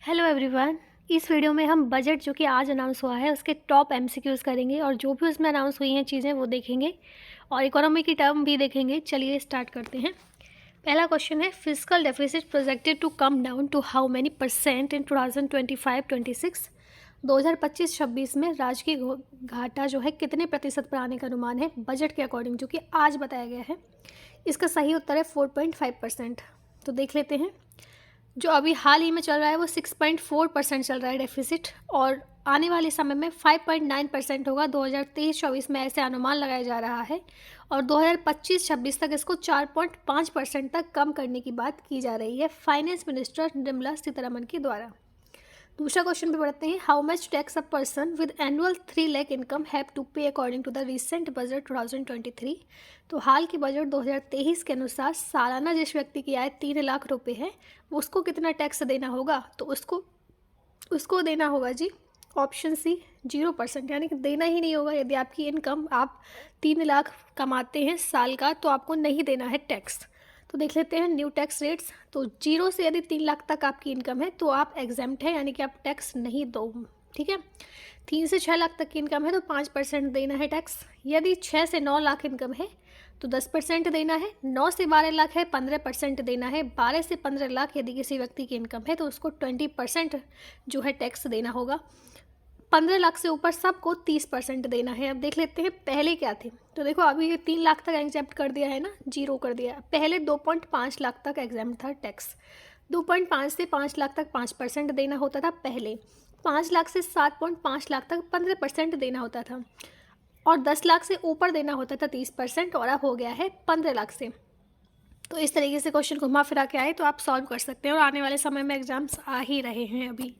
Hello everyone. इस video में हम बजट जो कि आज अनाउंस हुआ है उसके टॉप एमसीक्यूज़ करेंगे और जो भी उसमें अनाउंस हुई हैं चीज़ें वो देखेंगे और इकोनॉमी की टर्म भी देखेंगे। चलिए स्टार्ट करते हैं। पहला क्वेश्चन है, physical deficit projected to come down to how many percent in 2025-26। 2025-26 में राजकीय घाटा जो है कितने प्रतिशत पर आने का अनुमान है बजट के अकॉर्डिंग, जो कि आज बताया गया है। इसका सही उत्तर है 4.5%। तो देख लेते हैं। जो अभी हाल ही में चल रहा है वो 6.4% चल रहा है डेफिसिट, और आने वाले समय में 5.9% होगा 2023-24 में, ऐसे अनुमान लगाया जा रहा है। और 2025-26 तक इसको 4.5% तक कम करने की बात की जा रही है फाइनेंस मिनिस्टर निर्मला सीतारमण के द्वारा। दूसरा क्वेश्चन पे पढ़ते हैं, how much tax a person with annual 3 lakh income have to pay according to the recent budget 2023। तो हाल के बजट 2023 के अनुसार सालाना जिस व्यक्ति की आय 3 लाख रुपए है उसको कितना टैक्स देना होगा? तो उसको देना होगा जी, ऑप्शन सी 0%, यानी कि देना ही नहीं होगा। यदि आपकी इनकम आप 3 लाख कमाते हैं साल का तो आपको नहीं देना है टैक्स। तो देख लेते हैं न्यू टैक्स रेट्स। तो 0 से यदि 3 लाख तक आपकी इनकम है तो आप एग्जेम्प्ट है, यानी कि आप टैक्स नहीं दो। ठीक है। 3 से 6 लाख तक की इनकम है तो 5% देना है टैक्स। यदि 6 से 9 लाख इनकम है तो 10% देना है। 9 से 12 लाख है 15% देना है। 12 से 15 लाख यदि किसी व्यक्ति की इनकम है तो उसको 20% जो है टैक्स देना होगा। 15 लाख से ऊपर सबको 30% देना है। अब देख लेते हैं पहले क्या थे। तो देखो अभी ये 3 लाख तक एग्जेम्प्ट कर दिया है ना, 0 कर दिया। पहले 2.5 लाख तक एग्जेम्प्ट था टैक्स। 2.5 से 5 लाख तक 5% देना होता था पहले। 5 लाख से 7.5 लाख तक 15% देना होता था, और 10 लाख से ऊपर देना होता था 30%, और अब हो गया है 15 लाख से। तो इस तरीके से क्वेश्चन घुमा फिरा के आए तो आप सॉल्व कर सकते हैं, और आने वाले समय में एग्जाम्स आ ही रहे हैं अभी।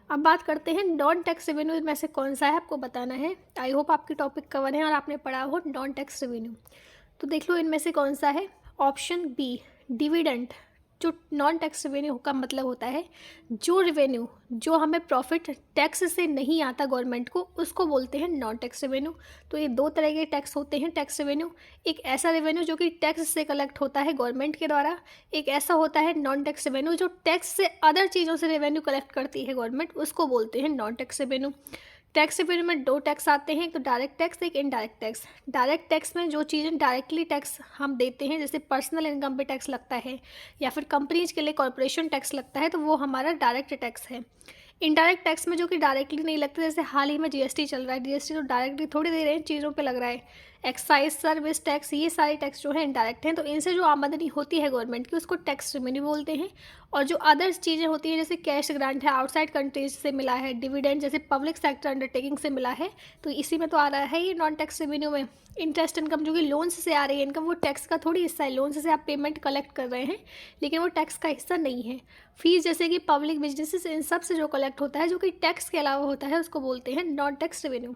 अब बात करते हैं नॉन टैक्स रेवेन्यू में से कौन सा है, आपको बताना है। आई होप आपकी टॉपिक कवर है और आपने पढ़ा हो नॉन टैक्स रेवेन्यू। तो देख लो इनमें से कौन सा है। Option B, dividend. जो नॉन टैक्स रेवेन्यू का मतलब होता है जो रेवेन्यू जो हमें प्रॉफिट टैक्स से नहीं आता गवर्नमेंट को, उसको बोलते हैं नॉन टैक्स रेवेन्यू। तो ये दो तरह के टैक्स होते हैं टैक्स रेवेन्यू। एक ऐसा रेवेन्यू जो कि टैक्स से कलेक्ट होता है गवर्नमेंट के द्वारा, एक ऐसा होता है नॉन टैक्स रेवेन्यू जो टैक्स से अदर चीज़ों से रेवेन्यू कलेक्ट करती है गवर्नमेंट, उसको बोलते हैं non tax revenue. Tax revenue में दो टैक्स आते हैं, एक तो डायरेक्ट टैक्स, एक इनडायरेक्ट टैक्स। डायरेक्ट टैक्स में जो चीज़ें डायरेक्टली टैक्स हम देते हैं, जैसे पर्सनल इनकम पे टैक्स लगता है या फिर कंपनीज के लिए कॉर्पोरेशन टैक्स लगता है, तो वो हमारा डायरेक्ट टैक्स है। इनडायरेक्ट टैक्स में जो कि डायरेक्टली नहीं लगता, जैसे हाल ही में जीएसटी चल रहा है, जीएसटी तो डायरेक्टली थोड़ी दे रहे हैं, चीज़ों पे लग रहा है। एक्साइज, सर्विस टैक्स, ये सारे टैक्स जो है इनडायरेक्ट हैं, तो इनसे जो आमदनी होती है गवर्नमेंट की उसको टैक्स रेवेन्यू बोलते हैं। और जो अदर्स चीज़ें होती हैं, जैसे कैश ग्रांट है, आउटसाइड कंट्रीज से मिला है, डिविडेंड जैसे पब्लिक सेक्टर अंडरटेकिंग से मिला है, तो इसी में तो आ रहा है ये नॉन टैक्स रेवेन्यू में। इंटरेस्ट इनकम जो कि लोन्स से आ रही है इनकम, वो टैक्स का थोड़ी हिस्सा है। लोन्स से आप पेमेंट कलेक्ट कर रहे हैं लेकिन वो टैक्स का हिस्सा नहीं है। फीस जैसे कि पब्लिक बिजनेसेस, इन सब से जो कलेक्ट होता है जो कि टैक्स के अलावा होता है, उसको बोलते हैं नॉन टैक्स रेवेन्यू।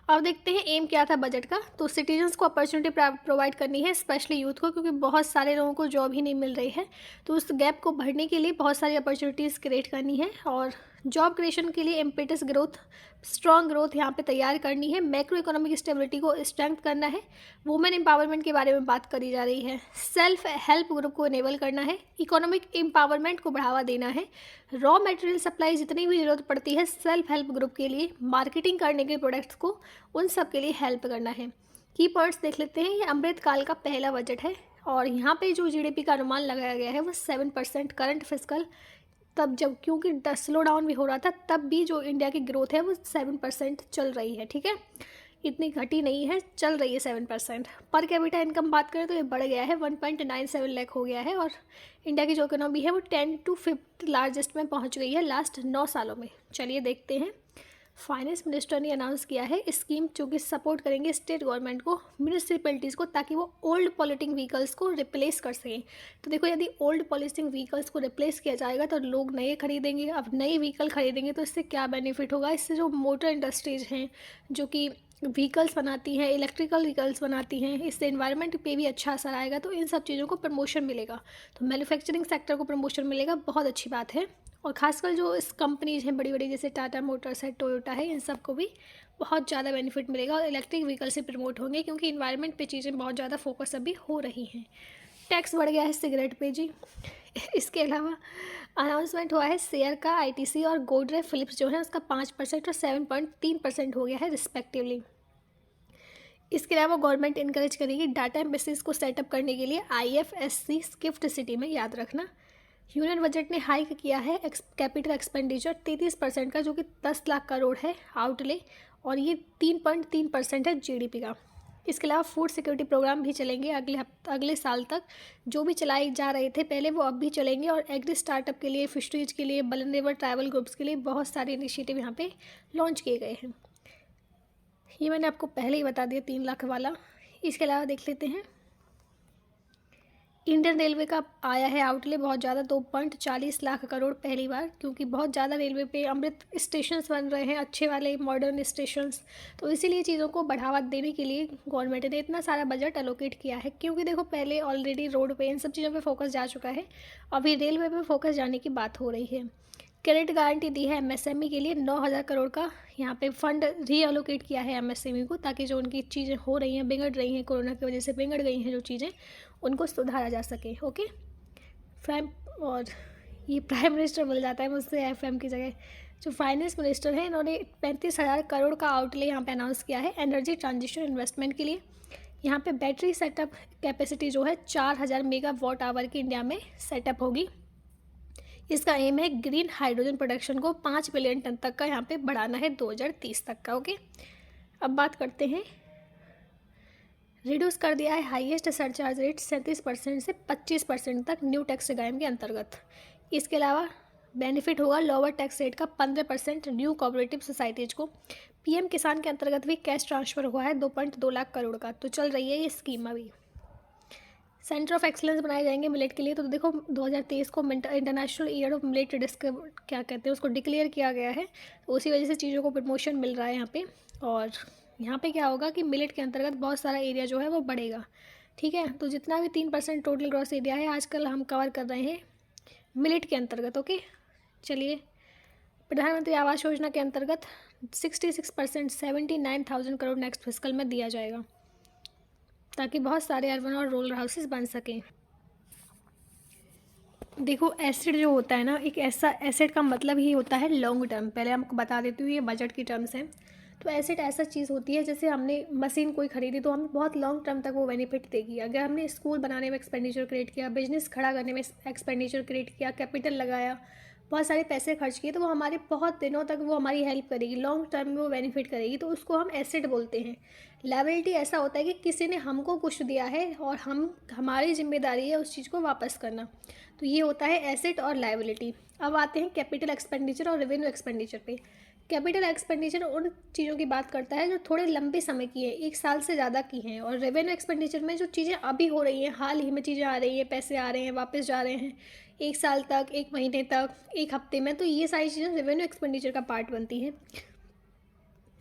अब देखते हैं एम क्या था बजट का। तो सिटीजन्स को अपॉर्चुनिटी प्रोवाइड करनी है, स्पेशली यूथ को, क्योंकि बहुत सारे लोगों को जॉब ही नहीं मिल रही है। तो उस गैप को भरने के लिए बहुत सारी अपॉर्चुनिटीज़ क्रिएट करनी है, और जॉब क्रिएशन के लिए इम्पेटस ग्रोथ, स्ट्रॉन्ग ग्रोथ यहाँ पे तैयार करनी है। मैक्रो इकोनॉमिक स्टेबिलिटी को स्ट्रेंथ करना है। वुमेन एम्पावरमेंट के बारे में बात करी जा रही है। सेल्फ हेल्प ग्रुप को इनेबल करना है। इकोनॉमिक एम्पावरमेंट को बढ़ावा देना है। रॉ मटेरियल सप्लाई जितनी भी जरूरत पड़ती है सेल्फ हेल्प ग्रुप के लिए, मार्केटिंग करने के प्रोडक्ट्स को, उन सब के लिए हेल्प करना है। की पॉइंट्स देख लेते हैं। ये अमृत काल का पहला बजट है, और यहाँ पे जो जीडीपी का अनुमान लगाया गया है वो 7% करंट फिस्कल, तब जब क्योंकि स्लो डाउन भी हो रहा था तब भी जो इंडिया की ग्रोथ है वो 7% चल रही है। ठीक है, इतनी घटी नहीं है, चल रही है 7%। पर कैपिटा इनकम बात करें तो ये बढ़ गया है, 1.97 लाख हो गया है, और इंडिया की जो इकोनॉमी है वो 10 to 5th लार्जेस्ट में पहुंच गई है लास्ट 9 सालों में। चलिए देखते हैं। फाइनेंस मिनिस्टर ने अनाउंस किया है स्कीम जो कि सपोर्ट करेंगे स्टेट गवर्नमेंट को, म्यूनिसिपैलिटीज़ को, ताकि वो ओल्ड पॉलिटिंग व्हीकल्स को रिप्लेस कर सकें। तो देखो यदि ओल्ड पॉलिटिंग व्हीकल्स को रिप्लेस किया जाएगा तो लोग नए खरीदेंगे। अब नए व्हीकल खरीदेंगे तो इससे क्या बेनिफिट होगा? इससे जो मोटर इंडस्ट्रीज़ हैं जो कि व्हीकल्स बनाती हैं, इलेक्ट्रिकल व्हीकल्स बनाती हैं, इससे एनवायरनमेंट पे भी अच्छा असर आएगा। तो इन सब चीज़ों को प्रमोशन मिलेगा, तो मैन्युफैक्चरिंग सेक्टर को प्रमोशन मिलेगा, बहुत अच्छी बात है। और खासकर जो इस कंपनीज हैं बड़ी बड़ी, जैसे टाटा मोटर्स है, टोयोटा है, इन सब को भी बहुत ज़्यादा बेनिफिट मिलेगा, और इलेक्ट्रिक व्हीकल से प्रमोट होंगे, क्योंकि इन्वायरमेंट पे चीज़ें बहुत ज़्यादा फोकस अभी हो रही हैं। टैक्स बढ़ गया है सिगरेट पे जी। इसके अलावा अनाउंसमेंट हुआ है शेयर का आईटीसी और गोदरेज फिलिप्स जो है उसका 5% और 7.3% हो गया है रिस्पेक्टिवली। इसके अलावा गवर्नमेंट इनकरेज करेगी डाटा एम्बेसीज को सेटअप करने के लिए IFSC गिफ्ट सिटी में, याद रखना। यूनियन बजट ने हाइक किया है कैपिटल एक्सपेंडिचर 33% का, जो कि 10 लाख करोड़ है आउटले, और ये 3.3% है GDP का। इसके अलावा फूड सिक्योरिटी प्रोग्राम भी चलेंगे अगले साल तक, जो भी चलाए जा रहे थे पहले वो अब भी चलेंगे। और एग्री स्टार्टअप के लिए, फिशरीज के लिए, वल्नरेबल ट्राइबल ग्रुप्स के लिए बहुत सारे इनिशिएटिव यहाँ पे लॉन्च किए गए हैं। ये मैंने आपको पहले ही बता दिया 3 लाख वाला। इसके अलावा देख लेते हैं इंडियन रेलवे का आया है आउटले बहुत ज़्यादा, 2.40 लाख करोड़ पहली बार, क्योंकि बहुत ज़्यादा रेलवे पे अमृत स्टेशंस बन रहे हैं, अच्छे वाले मॉडर्न स्टेशंस। तो इसीलिए चीज़ों को बढ़ावा देने के लिए गवर्नमेंट ने इतना सारा बजट एलोकेट किया है, क्योंकि देखो पहले ऑलरेडी रोड पे इन सब चीज़ों पे फोकस जा चुका है, अभी रेलवे पे फोकस जाने की बात हो रही है। क्रेडिट गारंटी दी है MSME के लिए 9,000 करोड़ का, यहाँ पे फंड रीअलोकेट किया है MSME को, ताकि जो उनकी चीज़ें हो रही हैं, बिगड़ रही हैं, कोरोना की वजह से बिगड़ गई हैं जो चीज़ें, उनको सुधारा जा सके। ओके और ये प्राइम मिनिस्टर मिल जाता है मुझसे FM की जगह। जो फाइनेंस मिनिस्टर हैं इन्होंने 35,000 करोड़ का आउटले यहाँ पे अनाउंस किया है एनर्जी ट्रांजिशन इन्वेस्टमेंट के लिए। यहाँ पे बैटरी सेटअप कैपेसिटी जो है 4,000 मेगावाट आवर की इंडिया में सेटअप होगी। इसका एम है ग्रीन हाइड्रोजन प्रोडक्शन को 5 बिलियन टन तक का यहाँ पे बढ़ाना है 2030 तक का। ओके, अब बात करते हैं, रिड्यूस कर दिया है हाईएस्ट सरचार्ज रेट 37% से 25% तक न्यू टैक्स रिगाइम के अंतर्गत। इसके अलावा बेनिफिट होगा लोअर टैक्स रेट का 15% न्यू कोऑपरेटिव सोसाइटीज़ को। PM किसान के अंतर्गत भी कैश ट्रांसफ़र हुआ है 2.2 लाख करोड़ का, तो चल रही है ये स्कीम अभी। सेंटर ऑफ एक्सलेंस बनाए जाएंगे मिलेट के लिए, तो देखो 2023 को इंटरनेशनल ईयर ऑफ मिलेट क्या कहते हैं उसको डिक्लेयर किया गया है, तो उसी वजह से चीज़ों को प्रमोशन मिल रहा है यहाँ पे। और यहाँ पे क्या होगा कि मिलेट के अंतर्गत बहुत सारा एरिया जो है वो बढ़ेगा, ठीक है। तो जितना भी 3% टोटल ग्रॉस एरिया है आजकल हम कवर कर रहे हैं मिलेट के अंतर्गत। ओके, चलिए, प्रधानमंत्री आवास योजना के अंतर्गत 66% 79,000 करोड़ नेक्स्ट फिस्कल में दिया जाएगा, ताकि बहुत सारे अर्बन और रूरल हाउसेस बन सकें। देखो एसेट जो होता है ना, एक ऐसा एसेट का मतलब ही होता है लॉन्ग टर्म। पहले आपको बता देती हूँ, ये बजट की टर्म्स हैं। तो एसेट ऐसा चीज़ होती है, जैसे हमने मशीन कोई खरीदी तो हमें बहुत लॉन्ग टर्म तक वो बेनिफिट देगी। अगर हमने स्कूल बनाने में एक्सपेंडिचर क्रिएट किया, बिजनेस खड़ा करने में एक्सपेंडिचर क्रिएट किया, कैपिटल लगाया, बहुत सारे पैसे खर्च किए, तो वो हमारे बहुत दिनों तक वो हमारी हेल्प करेगी, लॉन्ग टर्म में वो बेनिफिट करेगी, तो उसको हम एसेट बोलते हैं। लायबिलिटी ऐसा होता है कि किसी ने हमको कुछ दिया है और हमारी जिम्मेदारी है उस चीज़ को वापस करना, तो ये होता है एसेट और लायबिलिटी। अब आते हैं कैपिटल एक्सपेंडिचर और रेवेन्यू एक्सपेंडिचर पे। कैपिटल एक्सपेंडिचर उन चीज़ों की बात करता है जो थोड़े लंबे समय की है, 1 साल से ज़्यादा की हैं, और रेवेन्यू एक्सपेंडिचर में जो चीज़ें अभी हो रही हैं, हाल ही में चीज़ें आ रही हैं, पैसे आ रहे हैं, वापस जा रहे हैं, 1 साल तक, 1 महीने तक, 1 हफ्ते में, तो ये सारी चीज़ें रेवेन्यू एक्सपेंडिचर का पार्ट बनती हैं।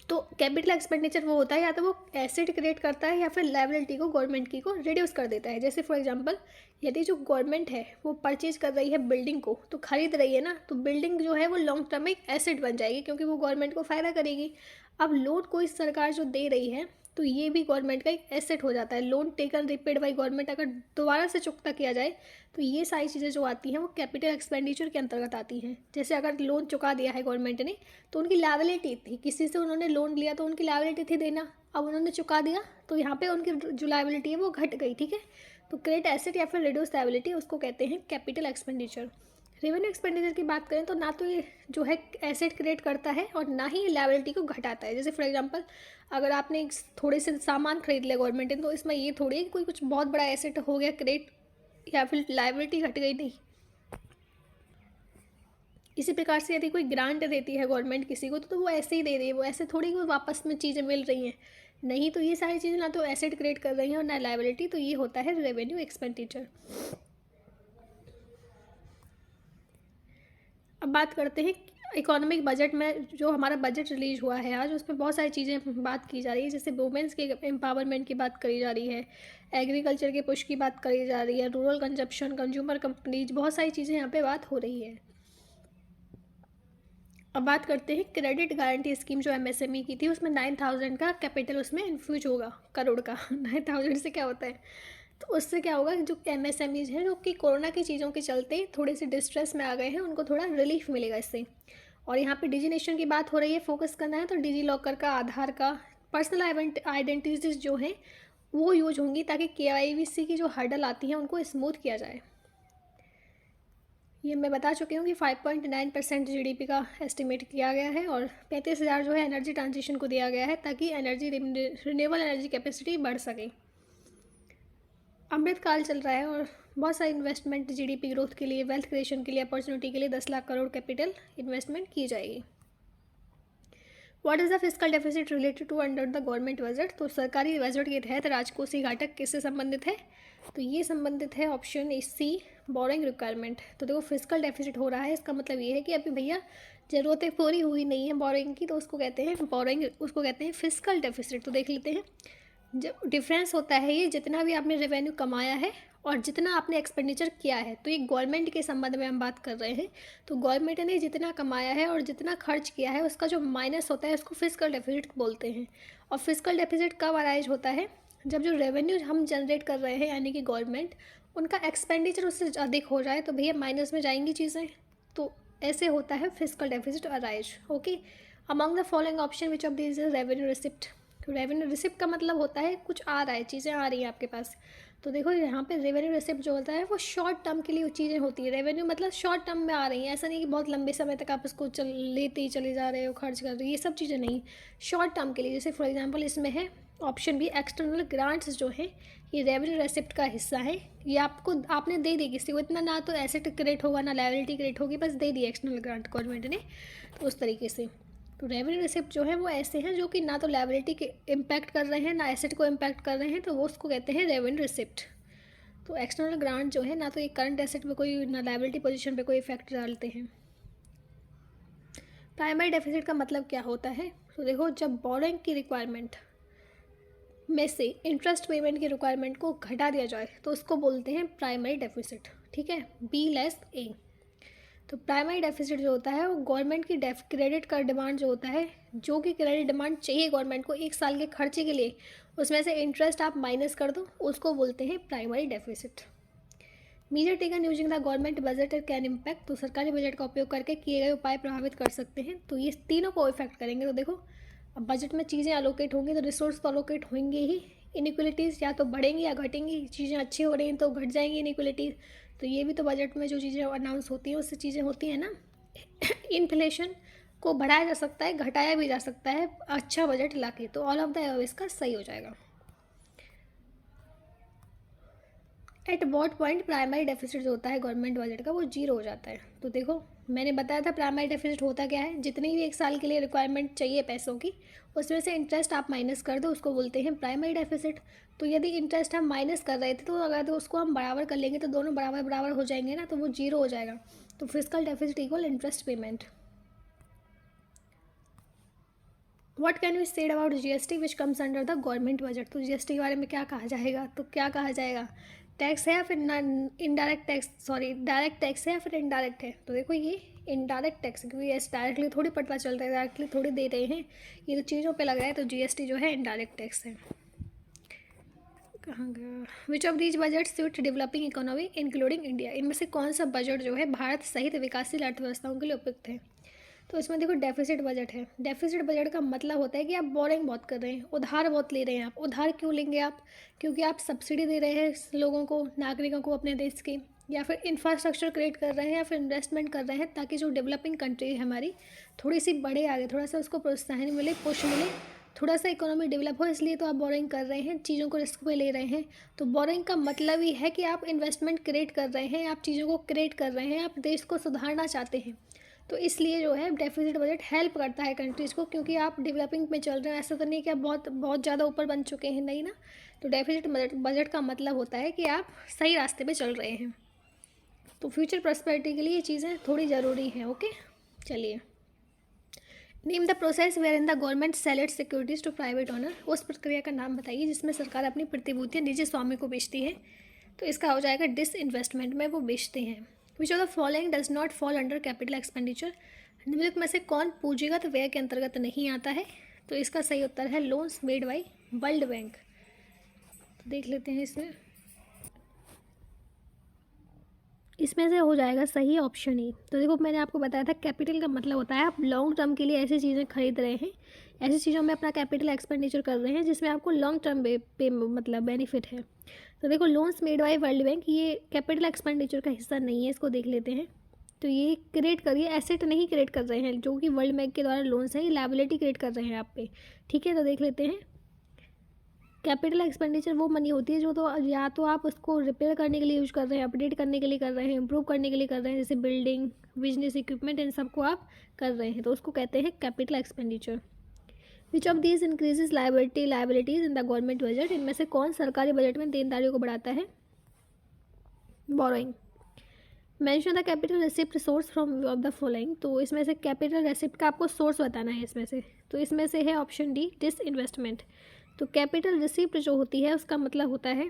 तो कैपिटल एक्सपेंडिचर वो होता है या तो वो एसेट क्रिएट करता है या फिर लायबिलिटी को गवर्नमेंट की को रिड्यूस कर देता है। जैसे फॉर एग्जांपल, यदि जो गवर्नमेंट है वो परचेज कर रही है बिल्डिंग को, तो खरीद रही है ना, तो बिल्डिंग जो है वो लॉन्ग टर्म में एक एसेट बन जाएगी, क्योंकि वो गवर्नमेंट को फ़ायदा करेगी। अब लोन कोई सरकार जो दे रही है, तो ये भी गवर्नमेंट का एक एसेट हो जाता है। Loan taken repaid by government अगर दोबारा से चुकता किया जाए, तो ये सारी चीज़ें जो आती हैं वो कैपिटल एक्सपेंडिचर के अंतर्गत आती हैं। जैसे अगर लोन चुका दिया है गवर्नमेंट ने, तो उनकी लायबिलिटी थी, किसी से उन्होंने लोन लिया तो उनकी लायबिलिटी थी देना, अब उन्होंने चुका दिया तो यहाँ पे उनकी जो लायबिलिटी है वो घट गई, ठीक है। तो क्रेडिट एसेट या फिर रिड्यूस लायबिलिटी, उसको कहते हैं कैपिटल एक्सपेंडिचर। रेवेन्यू एक्सपेंडिचर की बात करें तो ना तो ये जो है एसेट क्रिएट करता है और ना ही लायबिलिटी को घटाता है। जैसे फॉर एग्जांपल, अगर आपने थोड़े से सामान खरीद लिया गवर्नमेंट ने, तो इसमें ये थोड़ी है कि कोई कुछ बहुत बड़ा एसेट हो गया क्रिएट या फिर लायबिलिटी घट गई, नहीं। इसी प्रकार से यदि कोई ग्रांट देती है गवर्नमेंट किसी को, तो वो ऐसे ही दे रही है, वो ऐसे थोड़ी वो वापस में चीज़ें मिल रही हैं, नहीं। तो ये सारी चीज़ें ना तो एसेट क्रिएट कर रही हैं और ना लायबिलिटी, तो ये होता है रेवेन्यू एक्सपेंडिचर। अब बात करते हैं इकोनॉमिक बजट में। जो हमारा बजट रिलीज हुआ है आज, उसमें बहुत सारी चीज़ें बात की जा रही है, जैसे वुमेंस के एम्पावरमेंट की बात करी जा रही है, एग्रीकल्चर के पुश की बात करी जा रही है, रूरल कंजप्शन, कंज्यूमर कंपनीज, बहुत सारी चीज़ें यहाँ पे बात हो रही है। अब बात करते हैं क्रेडिट गारंटी स्कीम जो MSME की थी, उसमें 9,000 का कैपिटल उसमें इन्फ्यूज होगा, करोड़ का। 9,000 से क्या होता है, तो उससे क्या होगा, जो MSMEs हैं जो कि कोरोना की चीज़ों के चलते थोड़े से डिस्ट्रेस में आ गए हैं, उनको थोड़ा रिलीफ मिलेगा इससे। और यहाँ पे डिजिनेशन की बात हो रही है, फोकस करना है तो डिजी लॉकर का, आधार का, पर्सनल आइडेंटिटीज जो हैं वो यूज होंगी, ताकि KYC की जो हर्डल आती है उनको स्मूथ किया जाए। ये मैं बता चुकी हूँ कि 5.9% GDP का एस्टिमेट किया गया है, और 35,000 जो है एनर्जी ट्रांजिशन को दिया गया है, ताकि रिन्यूएबल एनर्जी कैपेसिटी बढ़ सके। अमृत काल चल रहा है और बहुत सारी इन्वेस्टमेंट GDP ग्रोथ के लिए, वेल्थ क्रिएशन के लिए, अपॉर्चुनिटी के लिए 10 लाख करोड़ कैपिटल इन्वेस्टमेंट की जाएगी। What is the fiscal deficit related to under the government budget? तो सरकारी बजट के तहत राजकोषीय घाटक किससे संबंधित है? तो ये संबंधित है ऑप्शन C, बोरिंग रिक्वायरमेंट। तो देखो फिस्कल डेफिसिट हो रहा है, इसका मतलब ये है कि अभी भैया ज़रूरतें पूरी हुई नहीं है बोरिंग की, तो उसको कहते हैं बोरिंग, उसको कहते हैं फिस्कल डेफिसिट। तो देख लेते हैं, जब डिफरेंस होता है ये जितना भी आपने रेवेन्यू कमाया है और जितना आपने एक्सपेंडिचर किया है, तो ये गवर्नमेंट के संबंध में हम बात कर रहे हैं। तो गवर्नमेंट ने जितना कमाया है और जितना खर्च किया है उसका जो माइनस होता है उसको फिस्कल डेफिसिट बोलते हैं। और फिस्कल डेफिसिट कब अराइज होता है? जब जो रेवेन्यू हम जनरेट कर रहे हैं यानी कि गवर्नमेंट, उनका एक्सपेंडिचर उससे अधिक हो जाए तो भैया माइनस में जाएंगी चीज़ें। तो ऐसे होता है fiscal deficit arise. Okay, among the following option which of this is revenue receipt? Revenue receipt का मतलब होता है कुछ आ रहा है, चीज़ें आ रही हैं आपके पास। तो देखो यहाँ पे रेवेन्यू रिसिप्ट जो होता है वो शॉर्ट टर्म के लिए चीज़ें होती है। रेवेन्यू मतलब शॉर्ट टर्म में आ रही हैं, ऐसा नहीं कि बहुत लंबे समय तक आप इसको लेते ही चले जा रहे हो, खर्च कर रहे हो, ये सब चीज़ें नहीं। शॉर्ट टर्म के लिए, जैसे फॉर एग्जांपल इसमें है ऑप्शन B, एक्सटर्नल ग्रांट्स जो है ये रेवेन्यू रिसिप्ट का हिस्सा है। ये आपको, आपने दे दी किसी को, इतना ना तो एसेट क्रिएट होगा ना लायबिलिटी क्रिएट होगी, बस दे दी एक्सटर्नल ग्रांट गवर्नमेंट ने, तो उस तरीके से। तो रेवेन्यू रिसिप्ट जो है वो ऐसे हैं जो कि ना तो लायबिलिटी के इम्पैक्ट कर रहे हैं ना एसेट को इम्पैक्ट कर रहे हैं, तो वो उसको कहते हैं रेवेन्यू रिसिप्ट। तो एक्सटर्नल ग्रांट जो है ना तो ये करंट एसेट पे कोई, ना लायबिलिटी पोजीशन पे कोई इफेक्ट डालते हैं। प्राइमरी डेफिसिट का मतलब क्या होता है? तो देखो, जब बोरिंग की रिक्वायरमेंट में से इंटरेस्ट पेमेंट की रिक्वायरमेंट को घटा दिया जाए तो उसको बोलते हैं प्राइमरी डेफिसिट। ठीक है, B-A। तो प्राइमरी डेफिसिट जो होता है वो गवर्नमेंट की क्रेडिट का डिमांड जो होता है, जो कि क्रेडिट डिमांड चाहिए गवर्नमेंट को एक साल के खर्चे के लिए, उसमें से इंटरेस्ट आप माइनस कर दो, उसको बोलते हैं primary deficit. Measure taken using the government budget can impact? तो सरकारी बजट का उपयोग करके किए गए उपाय प्रभावित कर सकते हैं। तो ये तीनों को इफेक्ट करेंगे। तो देखो, अब बजट में चीज़ें अलोकेट होंगी तो रिसोर्स तो अलोकेट होंगे ही, इनइक्वलिटीज़ या तो बढ़ेंगी या घटेंगी, चीज़ें अच्छी हो रही हैं तो घट जाएंगी इनइक्वलिटीज़। तो ये भी तो बजट में जो चीज़ें अनाउंस होती हैं उससे चीज़ें होती हैं ना। इन्फ्लेशन को बढ़ाया जा सकता है, घटाया भी जा सकता है अच्छा बजट लाके। तो ऑल ऑफ द अबव इसका सही हो जाएगा। At what point primary deficit जो होता है गवर्नमेंट बजट का वो 0 हो जाता है? तो देखो, मैंने बताया था प्राइमरी डेफिसिट होता क्या है, जितनी भी एक साल के लिए रिक्वायरमेंट चाहिए पैसों की, उसमें से इंटरेस्ट आप माइनस कर दो, उसको बोलते हैं प्राइमरी डेफिसिट। तो यदि इंटरेस्ट हम माइनस कर रहे थे तो अगर तो उसको हम बराबर कर लेंगे तो दोनों बराबर बराबर हो जाएंगे ना, तो वो 0 हो जाएगा। तो fiscal deficit equal interest payment. What can we said about GST which comes under the government budget? तो GST के बारे में क्या कहा जाएगा? तो क्या कहा जाएगा, टैक्स है या फिर indirect tax, sorry direct tax है या फिर इनडायरेक्ट है? तो देखो, ये इनडायरेक्ट टैक्स, क्योंकि ऐसे डायरेक्टली थोड़ी पता चल रहा है, डायरेक्टली थोड़ी दे रहे हैं, ये तो चीज़ों पे लग रहा है। तो GST जो है इनडायरेक्ट टैक्स है। कहाँ गया? Which of these budget suit developing economy including India? इनमें से कौन सा बजट जो है भारत सहित विकासशील अर्थव्यवस्थाओं के लिए उपयुक्त है? तो इसमें देखो, डेफिसिट बजट है। डेफिसिट बजट का मतलब होता है कि आप बोरिंग बहुत कर रहे हैं, उधार बहुत ले रहे हैं। आप उधार क्यों लेंगे आप? क्योंकि आप सब्सिडी दे रहे हैं लोगों को, नागरिकों को अपने देश के, या फिर इंफ्रास्ट्रक्चर क्रिएट कर रहे हैं, या फिर इन्वेस्टमेंट कर रहे हैं, ताकि जो डेवलपिंग कंट्री है हमारी थोड़ी सी बढ़े आगे, थोड़ा सा उसको प्रोत्साहन मिले, पुश मिले, थोड़ा सा इकोनॉमी डेवलप हो, इसलिए तो आप बोरिंग कर रहे हैं, चीज़ों को रिस्क पे ले रहे हैं। तो बोरिंग का मतलब ही है कि आप इन्वेस्टमेंट क्रिएट कर रहे हैं, आप चीज़ों को क्रिएट कर रहे हैं, आप देश को सुधारना चाहते हैं। तो इसलिए जो है डेफिसिट बजट हेल्प करता है कंट्रीज़ को, क्योंकि आप डेवलपिंग में चल रहे हैं, ऐसा तो नहीं कि आप बहुत बहुत ज़्यादा ऊपर बन चुके हैं, नहीं ना। तो डेफिसिट बजट का मतलब होता है कि आप सही रास्ते पे चल रहे हैं। तो फ्यूचर प्रॉस्पेरिटी के लिए ये चीज़ें थोड़ी ज़रूरी हैं। ओके, चलिए। Name the process where in the government sell its securities to private owner? उस प्रक्रिया का नाम बताइए जिसमें सरकार अपनी प्रतिभूतियाँ निजी स्वामी को बेचती है। तो इसका हो जाएगा डिसइन्वेस्टमेंट में वो बेचते हैं। Which of the following does not fall under capital expenditure? निम्नलिखित में से कौन पूंजीगत व्यय के अंतर्गत नहीं आता है? तो इसका सही उत्तर है loans made by world bank. तो देख लेते हैं इसमें। इसमें से हो जाएगा सही ऑप्शन ई। तो देखो मैंने आपको बताया था कैपिटल का मतलब होता है आप लॉन्ग टर्म के लिए ऐसी चीज़ें खरीद रहे हैं, ऐसी चीज़ों में अपना कैपिटल एक्सपेंडिचर कर रहे हैं जिसमें आपको लॉन्ग टर्म पे मतलब बेनिफिट है। तो देखो loans made by world bank ये कैपिटल एक्सपेंडिचर का हिस्सा नहीं है, इसको देख लेते हैं। तो ये क्रिएट करिए, एसेट नहीं क्रिएट कर रहे हैं, जो कि वर्ल्ड बैंक के द्वारा लोन्स हैं, ये लायबिलिटी क्रिएट कर रहे हैं आप पे। ठीक है, तो देख लेते हैं। कैपिटल एक्सपेंडिचर वो मनी होती है जो तो या तो आप उसको रिपेयर करने के लिए यूज कर रहे हैं, अपडेट करने के लिए कर रहे हैं, इंप्रूव करने के लिए कर रहे हैं, जैसे बिल्डिंग, बिजनेस इक्विपमेंट, इन सबको आप कर रहे हैं, तो उसको कहते हैं capital expenditure. Which of these increases liabilities in the government budget, इनमें से कौन सरकारी बजट में देनदारियों को बढ़ाता है? Borrowing. Mention the capital receipt source from of the following, तो इसमें से कैपिटल रिसिप्ट का आपको सोर्स बताना है इसमें से, तो इसमें से है ऑप्शन डी डिसइन्वेस्टमेंट। तो कैपिटल रिसिप्ट जो होती है उसका मतलब होता है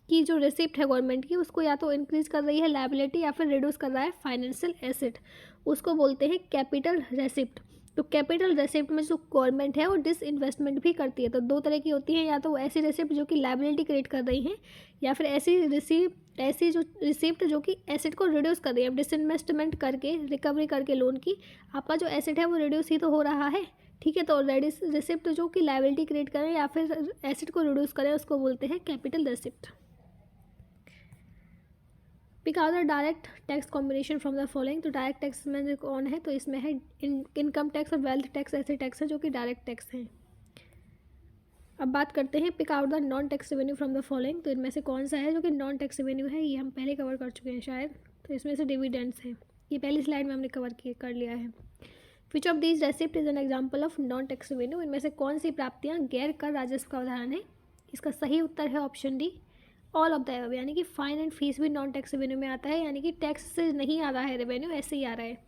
कि जो रिसिप्ट है गवर्नमेंट की उसको या तो इंक्रीज कर रही है लायबिलिटी या फिर रिड्यूस कर रहा है फाइनेंशियल एसेट, उसको बोलते हैं कैपिटल रेसिप्ट। तो कैपिटल रेसिप्ट में जो गवर्नमेंट है वो डिसइन्वेस्टमेंट भी करती है। तो दो तरह की होती है, या तो ऐसी रिसिप्ट जो कि लायबिलिटी क्रिएट कर रही हैं, या फिर ऐसी जो रिसिप्ट जो कि एसेट को रिड्यूस कर रही है। डिसइन्वेस्टमेंट करके रिकवरी करके लोन की आपका जो एसेट है वो रिड्यूस ही तो हो रहा है। ठीक है, तो रिसिप्ट जो कि लायबिलिटी क्रिएट करें या फिर एसेट को रिड्यूस करें उसको बोलते हैं capital receipt. Pick out the direct tax combination from the following, तो डायरेक्ट टैक्स में जो कौन है, तो इसमें है इनकम टैक्स और वेल्थ टैक्स, ऐसे टैक्स हैं जो कि डायरेक्ट टैक्स हैं। अब बात करते हैं pick out the non tax revenue from the following, तो इनमें से कौन सा है जो कि नॉन टैक्स रेवेन्यू है, ये हम पहले कवर कर चुके हैं शायद। तो इसमें से डिविडेंड्स हैं, ये पहली स्लाइड में हमने कर लिया है। Which of these receipt is an example of non tax revenue, इनमें से कौन सी प्राप्तियाँ गैर कर राजस्व का उदाहरण है? इसका सही उत्तर है option D all of the above, यानी कि फाइन एंड फीस भी नॉन टैक्स रेवेन्यू में आता है, यानी कि टैक्स से नहीं आ रहा है रेवेन्यू, ऐसे ही आ रहा है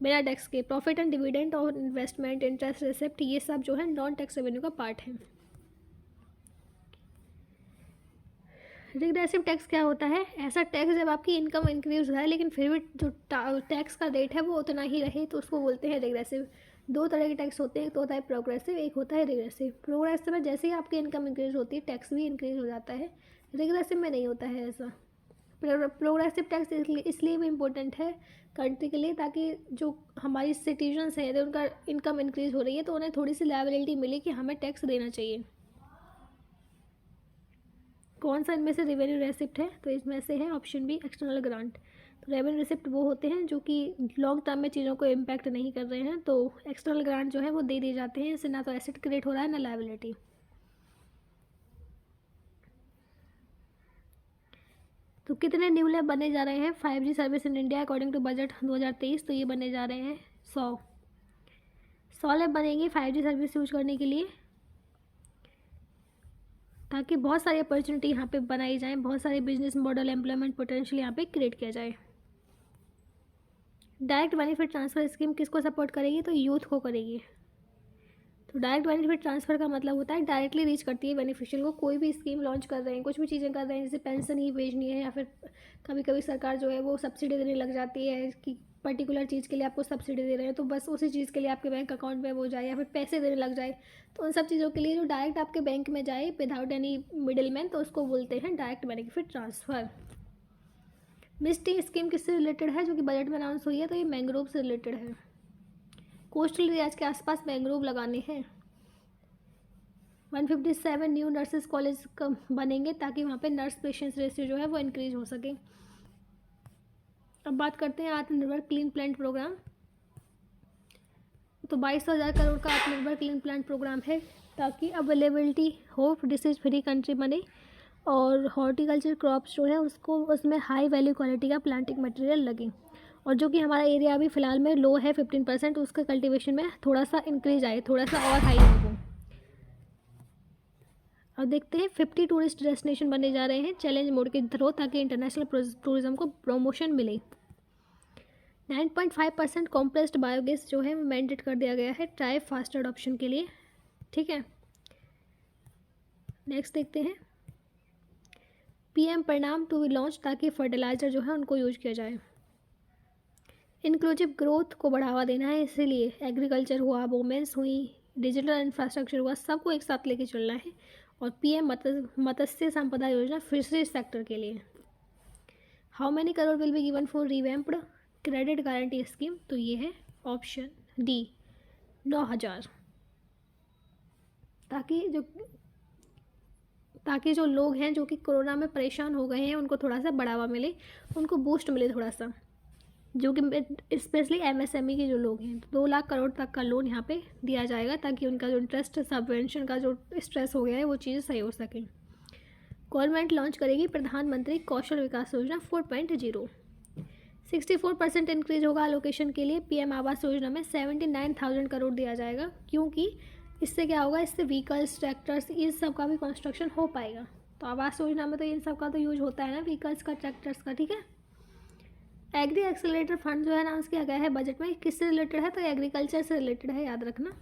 बिना टैक्स के। प्रॉफिट एंड डिविडेंड और इन्वेस्टमेंट, इंटरेस्ट, रिसिप्ट, ये सब जो है नॉन टैक्स रेवेन्यू का पार्ट है। रिग्रेसिव टैक्स क्या होता है? ऐसा टैक्स जब आपकी इनकम इंक्रीज हो है लेकिन फिर भी जो टैक्स का रेट है वो उतना ही रहे, तो उसको बोलते हैं रिग्रेसिव। दो तरह के टैक्स होते हैं, एक तो होता है प्रोग्रेसिव, एक होता है रिग्रेसिव। प्रोग्रेसिव में जैसे ही आपकी इनकम इंक्रीज होती है टैक्स भी इंक्रीज हो जाता है, रिग्रेसिव में नहीं होता है ऐसा। प्रोग्रेसिव टैक्स इसलिए भी इम्पोर्टेंट है कंट्री के लिए, ताकि जो हमारी सिटीजन्स हैं यदि उनका इनकम इंक्रीज हो रही है तो उन्हें थोड़ी सी लायबिलिटी मिले कि हमें टैक्स देना चाहिए। कौन सा इनमें से रेवेन्यू रेसिप्ट है? तो इसमें से है ऑप्शन बी एक्सटर्नल ग्रांट। तो रेवेन्यू रेसिप्ट वो होते हैं जो कि लॉन्ग टर्म में चीज़ों को इम्पैक्ट नहीं कर रहे हैं, तो एक्सटर्नल ग्रांट जो है वो दे दिए जाते हैं, इससे ना तो एसेट क्रिएट हो रहा है ना लायबिलिटी। तो कितने न्यू लैब बने जा रहे हैं 5G service in India according to budget 2023? तो ये बने जा रहे हैं 100 लैब बनेंगे 5G सर्विस यूज करने के लिए, ताकि बहुत सारी अपॉर्चुनिटी यहाँ पे बनाई जाए, बहुत सारे बिजनेस मॉडल, एम्प्लॉयमेंट पोटेंशियल यहाँ पे क्रिएट किया जाए। डायरेक्ट बेनिफिट ट्रांसफ़र स्कीम किसको सपोर्ट करेगी? तो यूथ को करेगी। तो डायरेक्ट बेनिफिट ट्रांसफ़र का मतलब होता है डायरेक्टली रीच करती है बेनिफिशियल को। कोई भी स्कीम लॉन्च कर रहे हैं, कुछ भी चीज़ें कर रहे हैं, जैसे पेंशन ही भेजनी है, या फिर कभी कभी सरकार जो है वो सब्सिडी देने लग जाती है कि पर्टिकुलर चीज़ के लिए आपको सब्सिडी दे रहे हैं, तो बस उसी चीज़ के लिए आपके बैंक अकाउंट में वो जाए या फिर पैसे देने लग जाए, तो उन सब चीज़ों के लिए जो डायरेक्ट आपके बैंक में जाए विदाउट एनी मिडिल मैन, तो उसको बोलते हैं डायरेक्ट बेनिफिट ट्रांसफ़र। मिस्टी स्कीम किससे रिलेटेड है जो कि बजट में अनाउंस हुई है? तो ये मैंग्रोव से रिलेटेड है। कोस्टल एरियाज के आसपास मैंग्रोव लगाने हैं। 157 न्यू नर्सेस कॉलेज बनेंगे ताकि वहाँ पे नर्स पेशेंट्स रेशियो जो है वो इंक्रीज हो सके। अब बात करते हैं आत्मनिर्भर क्लीन प्लांट प्रोग्राम। तो 22,000 करोड़ का आत्मनिर्भर क्लीन प्लांट प्रोग्राम है ताकि अवेलेबिलिटी हो, डिसीज फ्री कंट्री बने, और हॉर्टिकल्चर क्रॉप्स जो है उसको उसमें हाई वैल्यू क्वालिटी का प्लांटिंग मटेरियल लगे, और जो कि हमारा एरिया अभी फ़िलहाल में लो है 15%, उसका कल्टीवेशन में थोड़ा सा इंक्रीज आए, थोड़ा सा और हाई हो। अब देखते हैं 50 टूरिस्ट डेस्टिनेशन बने जा रहे हैं चैलेंज मोड के थ्रू, ताकि इंटरनेशनल टूरिज्म को प्रमोशन मिले। 9.5% कॉम्प्रेस्ड बायोगैस जो है मैंडेट कर दिया गया है ट्राई फास्ट अडॉप्शन के लिए। ठीक है, नेक्स्ट देखते हैं PM परिणाम टू बी लॉन्च, ताकि फर्टिलाइज़र जो है उनको यूज किया जाए। इंक्लूसिव ग्रोथ को बढ़ावा देना है, इसीलिए एग्रीकल्चर हुआ, वुमेन्स हुई, डिजिटल इंफ्रास्ट्रक्चर हुआ, सबको एक साथ लेके चलना है। और PM मत्स्य संपदा योजना फिशरीज सेक्टर के लिए। How many crore will be given for revamped credit guarantee scheme, तो ये है ऑप्शन डी 9,000, ताकि जो लोग हैं जो कि कोरोना में परेशान हो गए हैं उनको थोड़ा सा बढ़ावा मिले, उनको बूस्ट मिले थोड़ा सा, जो कि स्पेशली एमएसएमई के जो लोग हैं। 2 लाख करोड़ तक का लोन यहाँ पे दिया जाएगा ताकि उनका जो इंटरेस्ट सबवेंशन का जो स्ट्रेस हो गया है वो चीज़ सही हो सके। गवर्नमेंट लॉन्च करेगी प्रधानमंत्री कौशल विकास योजना 4.0। 64% इंक्रीज होगा एलोकेशन के लिए। पीएम आवास योजना में 79,000 करोड़ दिया जाएगा, क्योंकि इससे क्या होगा, इससे व्हीकल्स, ट्रैक्टर्स, इन सब का भी कंस्ट्रक्शन हो पाएगा। तो आवास योजना में तो इन सब का तो यूज होता है ना, व्हीकल्स का, ट्रैक्टर्स का, ठीक है। एग्री एक्सेलरेटर फंड जो है अनाउंस किया गया है बजट में, किससे रिलेटेड है, तो एग्रीकल्चर से रिलेटेड है, याद रखना।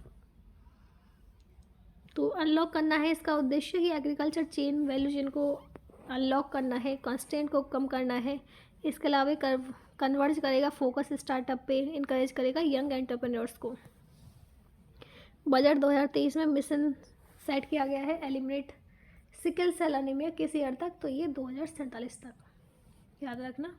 तो अनलॉक करना है, इसका उद्देश्य ही एग्रीकल्चर चेन, वैल्यू चेन को अनलॉक करना है, कंस्ट्रेंट को कम करना है। इसके अलावा कन्वर्ज करेगा फोकस स्टार्टअप पे, इनकरेज करेगा यंग एंटरप्रेन्योर्स को। बजट 2023 में मिशन सेट किया गया है एलिमिनेट सिकल सेल एनीमिया किस ईयर तक, तो ये 2047 तक, याद रखना।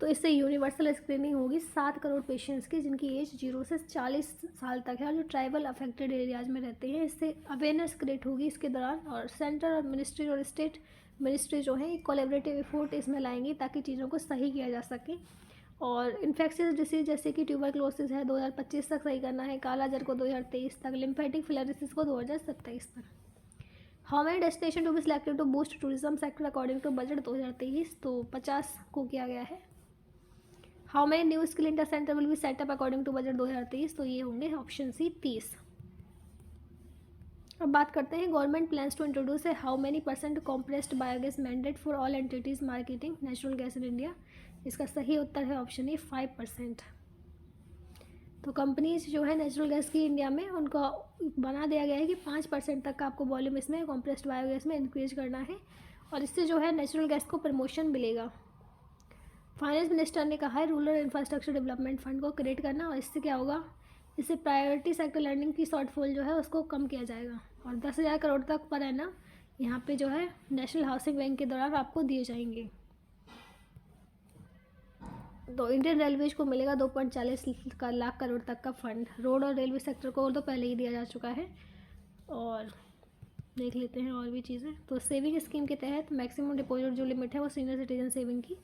तो इससे यूनिवर्सल स्क्रीनिंग होगी 7 करोड़ पेशेंट्स की जिनकी एज 0 से 40 साल तक है और जो ट्राइबल अफेक्टेड एरियाज में रहते हैं। इससे अवेयरनेस क्रिएट होगी इसके दौरान, और सेंटर और मिनिस्ट्री और स्टेट मिनिस्ट्री जो है कोलैबोरेटिव एफर्ट इसमें लाएंगी ताकि चीज़ों को सही किया जा सके। और इन्फेक्शियस डिसीज जैसे कि ट्यूबरक्लोसिस है 2025 तक सही करना है, कालाजार को 2023 तक, लिम्फेटिक फिलरिसिस को 2027 तक। How many destination to be selected to boost tourism sector according to budget 2023, तो 50 को किया गया है। How many new skill inter center will be set up according to budget 2023, तो ये होंगे ऑप्शन सी 30। अब बात करते हैं गवर्नमेंट प्लान्स टू इंट्रोड्यूस है how many % compressed biogas mandate for all entities marketing natural gas in India. इसका सही उत्तर है ऑप्शन ए 5%। तो कंपनीज जो है नेचुरल गैस की इंडिया में उनको बना दिया गया है कि 5% तक का आपको वॉल्यूम इसमें कॉम्प्रेस्ड बायोगैस में इंक्रीज करना है, और इससे जो है नेचुरल गैस को प्रमोशन मिलेगा। फाइनेंस मिनिस्टर ने कहा है रूरल इंफ्रास्ट्रक्चर डेवलपमेंट फंड को क्रिएट करना, और इससे क्या होगा, इससे प्रायोरिटी सेक्टर लर्निंग की शॉर्टफॉल जो है उसको कम किया जाएगा, और 10,000 करोड़ तक पर है ना यहाँ पे जो है नेशनल हाउसिंग बैंक के दौरान आपको दिए जाएंगे। तो इंडियन रेलवेज को मिलेगा 2.40 लाख करोड़ तक का फंड। रोड और रेलवे सेक्टर को तो पहले ही दिया जा चुका है। और देख लेते हैं और भी चीज़ें। तो सेविंग स्कीम के तहत मैक्सिमम डिपॉजिट जो लिमिट है वो सीनियर सिटीजन सेविंग की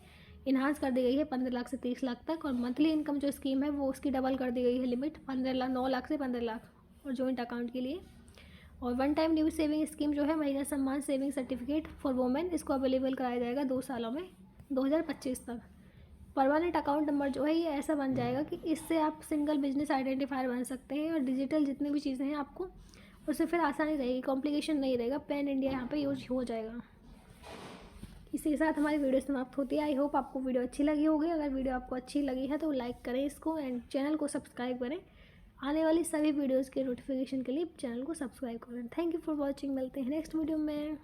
इन्हांस कर दी गई है 15 लाख से 30 लाख तक, और मंथली इनकम जो स्कीम है वो उसकी डबल कर दी गई है लिमिट 9 लाख से 15 लाख और जॉइंट अकाउंट के लिए। और one time new saving scheme जो है महिला सम्मान सेविंग सर्टिफिकेट फॉर वुमेन, इसको अवेलेबल कराया जाएगा 2 सालों में 2025 तक। परमानेंट अकाउंट नंबर जो है ये ऐसा बन जाएगा कि इससे आप सिंगल बिजनेस आइडेंटिफायर बन सकते हैं, और डिजिटल जितनी भी चीज़ें हैं आपको उससे फिर आसानी रहेगी, कॉम्प्लिकेशन नहीं रहेगा, पैन इंडिया यहाँ पे यूज हो जाएगा। इसी के साथ हमारी वीडियो समाप्त होती है। आई होप आपको वीडियो अच्छी लगी होगी। अगर वीडियो आपको अच्छी लगी है तो लाइक करें इसको एंड चैनल को सब्सक्राइब करें। आने वाली सभी वीडियोज़ के नोटिफिकेशन के लिए चैनल को सब्सक्राइब करें। Thank you for watching. मिलते हैं नेक्स्ट वीडियो में।